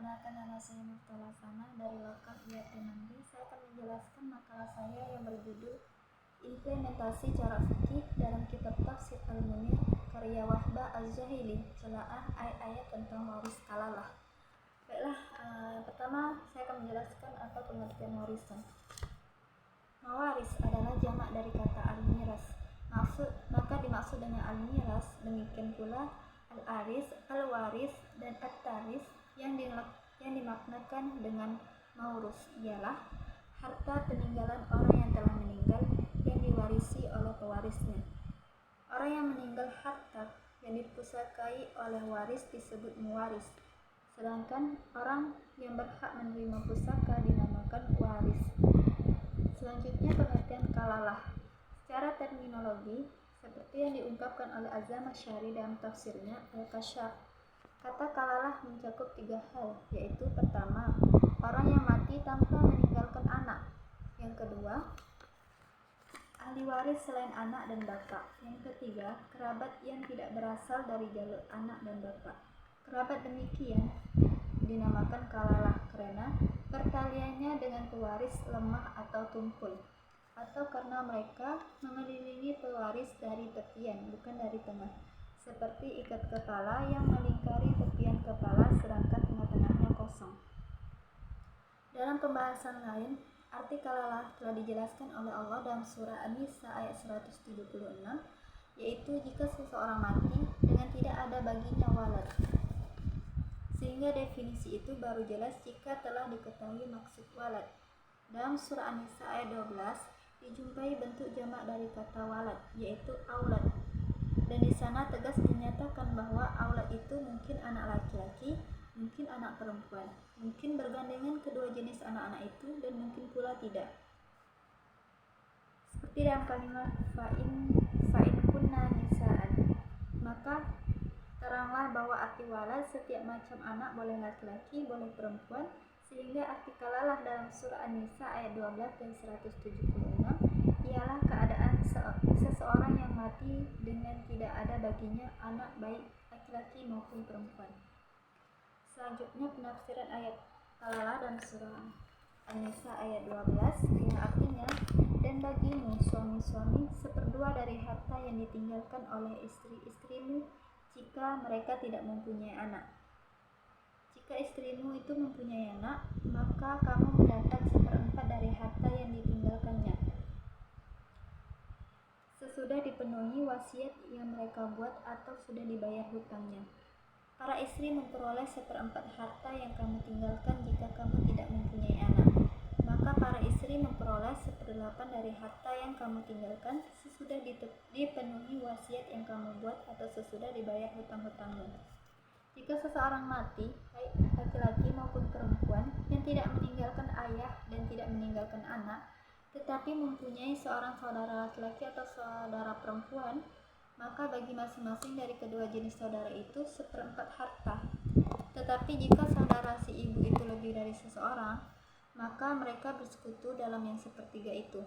Perkenalkan, nama saya Muftala Sana dari Lokal IAT Saya akan menjelaskan makalah saya yang berjudul Implementasi Cara Fikih dalam Kitab Tafsir Al-Munir karya Wahbah Az-Zuhaili, Telaah ayat-ayat tentang waris kalalah. Baiklah, yang pertama saya akan menjelaskan apa pengertian warisan. Mawaris adalah jamak dari kata al-miras. Maka dimaksud dengan al-miras, demikian pula al-aris, al-waris, dan at-taris yang dimaknakan dengan maurus ialah harta peninggalan orang yang telah meninggal yang diwarisi oleh pewarisnya. Orang yang meninggal harta yang dipusakai oleh waris disebut muwaris, sedangkan orang yang berhak menerima pusaka dinamakan waris. Selanjutnya pengertian kalalah. Secara terminologi, seperti yang diungkapkan oleh Az-Zamakhsyari dalam tafsirnya Al-Kasyaf, kata kalalah mencakup 3 hal, yaitu pertama, orang yang mati tanpa meninggalkan anak. Yang kedua, ahli waris selain anak dan bapak. Yang ketiga, kerabat yang tidak berasal dari jalur anak dan bapak. Kerabat demikian dinamakan kalalah karena pertaliannya dengan pewaris lemah atau tumpul, atau karena mereka mengelilingi pewaris dari tepian, bukan dari tengah, seperti ikat kepala yang melingkari tepian kepala sedangkan tengah-tengahnya kosong. Dalam pembahasan lain, arti kalalah telah dijelaskan oleh Allah dalam surah An-Nisa ayat 176, yaitu jika seseorang mati dengan tidak ada baginya walad. Sehingga definisi itu baru jelas jika telah diketahui maksud walad. Dalam surah An-Nisa ayat 12 dijumpai bentuk jamak dari kata walad, yaitu aulad. Dan di sana tegas dinyatakan bahwa aulad itu mungkin anak laki-laki, mungkin anak perempuan, mungkin bergandengan kedua jenis anak-anak itu, dan mungkin pula tidak. Seperti dalam kalimat fa'in kunna nisa'an, maka teranglah bahwa arti walad setiap macam anak, boleh laki-laki, boleh perempuan, sehingga arti kalalah dalam surah An-Nisa ayat 12 dan 176 ialah keadaan seseorang yang mati dengan tidak ada baginya anak, baik laki-laki maupun perempuan. Selanjutnya penafsiran ayat kalalah dalam surah An-Nisa ayat 12 yang artinya, dan bagimu suami-suami seperdua dari harta yang ditinggalkan oleh istri-istrimu jika mereka tidak mempunyai anak. Jika istrimu itu mempunyai anak, maka kamu mendapat 1/4 dari harta yang ditinggalkannya, sesudah dipenuhi wasiat yang mereka buat atau sudah dibayar hutangnya. Para istri memperoleh 1/4 harta yang kamu tinggalkan jika kamu tidak mempunyai anak. Maka para istri memperoleh 1/8 dari harta yang kamu tinggalkan sesudah dipenuhi wasiat yang kamu buat atau sesudah dibayar hutang-hutangmu. Jika seseorang mati, baik laki-laki maupun perempuan, yang tidak meninggalkan ayah dan tidak meninggalkan anak, tetapi mempunyai seorang saudara laki-laki atau saudara perempuan, maka bagi masing-masing dari kedua jenis saudara itu 1/4 harta. Tetapi jika saudara si ibu itu lebih dari seseorang, maka mereka bersekutu dalam yang 1/3 itu,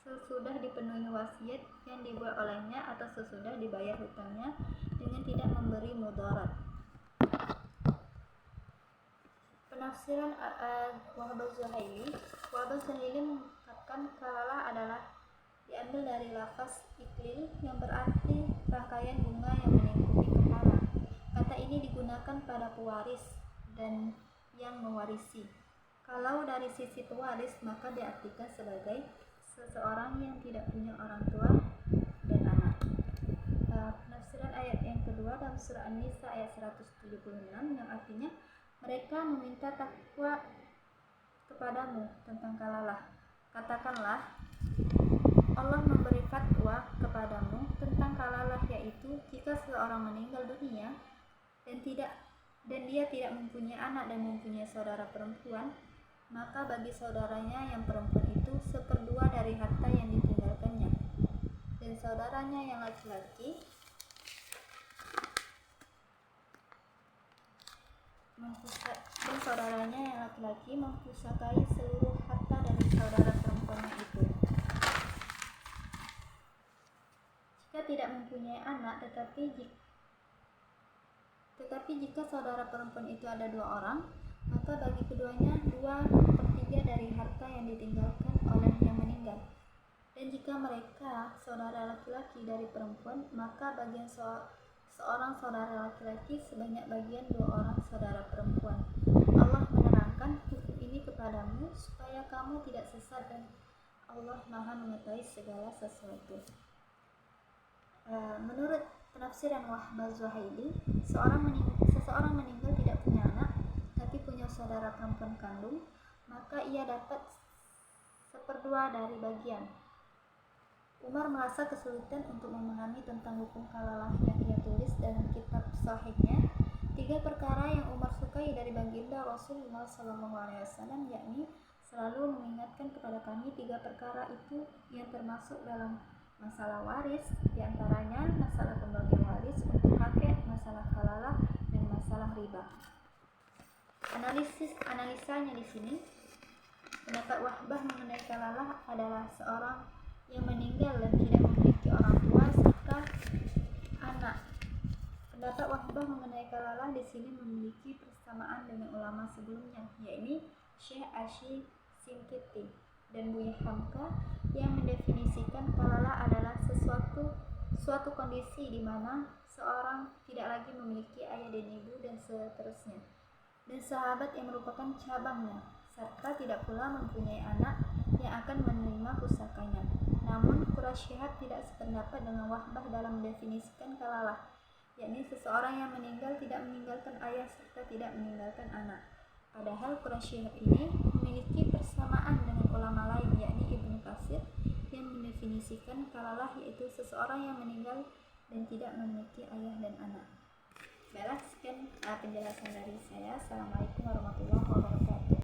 sesudah dipenuhi wasiat yang dibuat olehnya atau sesudah dibayar hutangnya dengan tidak memberi mudarat. Penafsiran Wahbah Az-Zuhaili. Wahbah Az-Zuhaili mengungkapkan kalalah adalah diambil dari lafaz iklil yang berarti rangkaian bunga yang melingkupi kepala. Kata ini digunakan pada pewaris dan yang mewarisi. Kalau dari sisi pewaris, maka diartikan sebagai seseorang yang tidak punya orang tua dan anak. Penafsiran ayat yang kedua dalam surah An-Nisa ayat 176 yang artinya, mereka meminta takwa kepadamu tentang kalalah. Katakanlah, Allah memberi fatwa kepadamu tentang kalalah, yaitu jika seseorang meninggal dunia dan dia tidak mempunyai anak dan mempunyai saudara perempuan, maka bagi saudaranya yang perempuan itu 1/2 dari harta yang ditinggalkannya, dan saudaranya yang laki-laki mempusakai seluruh harta dari saudara perempuannya itu. Jika tidak mempunyai anak, tetapi jika saudara perempuan itu ada 2 orang, maka bagi keduanya 2/3 dari harta yang ditinggalkan oleh yang meninggal. Dan jika mereka saudara laki-laki dari perempuan, maka bagian seorang saudara laki-laki sebanyak bagian 2 orang saudara perempuan. Allah menerangkan hukum ini kepadamu supaya kamu tidak sesat, dan Allah Maha mengetahui segala sesuatu. Menurut penafsiran Wahbah Zuhaili, seseorang meninggal tidak punya anak, tapi punya saudara perempuan kandung, maka ia dapat 1/2 dari bagian. Umar merasa kesulitan untuk memahami tentang hukum kalalah yang ia tulis dalam kitab sahihnya. 3 perkara yang Umar sukai dari baginda Rasulullah SAW, yakni selalu mengingatkan kepada kami 3 perkara itu yang termasuk dalam masalah waris, diantaranya masalah pembagian waris untuk kakek, masalah kalalah, dan masalah riba. Analisanya di sini, pendapat Wahbah mengenai kalalah adalah seorang yang meninggal dan tidak memiliki orang tua serta anak. Pendapat Wahbah mengenai kalalah di sini memiliki persamaan dengan ulama sebelumnya, yakni Syekh Ash'i Sinkiti dan Buya Hamka, yang mendefinisikan kalalah adalah suatu kondisi di mana seorang tidak lagi memiliki ayah dan ibu dan seterusnya, dan sahabat yang merupakan cabangnya, serta tidak pula mempunyai anak yang akan menerima pusakanya. Namun, Quraisyhat tidak sependapat dengan Wahbah dalam mendefinisikan kalalah, yakni seseorang yang meninggal tidak meninggalkan ayah serta tidak meninggalkan anak. Padahal Quraisyhat ini memiliki persamaan dengan ulama lain, yakni Ibnu Katsir, yang mendefinisikan kalalah yaitu seseorang yang meninggal dan tidak memiliki ayah dan anak. Baiklah, sekian penjelasan dari saya. Assalamualaikum warahmatullahi wabarakatuh.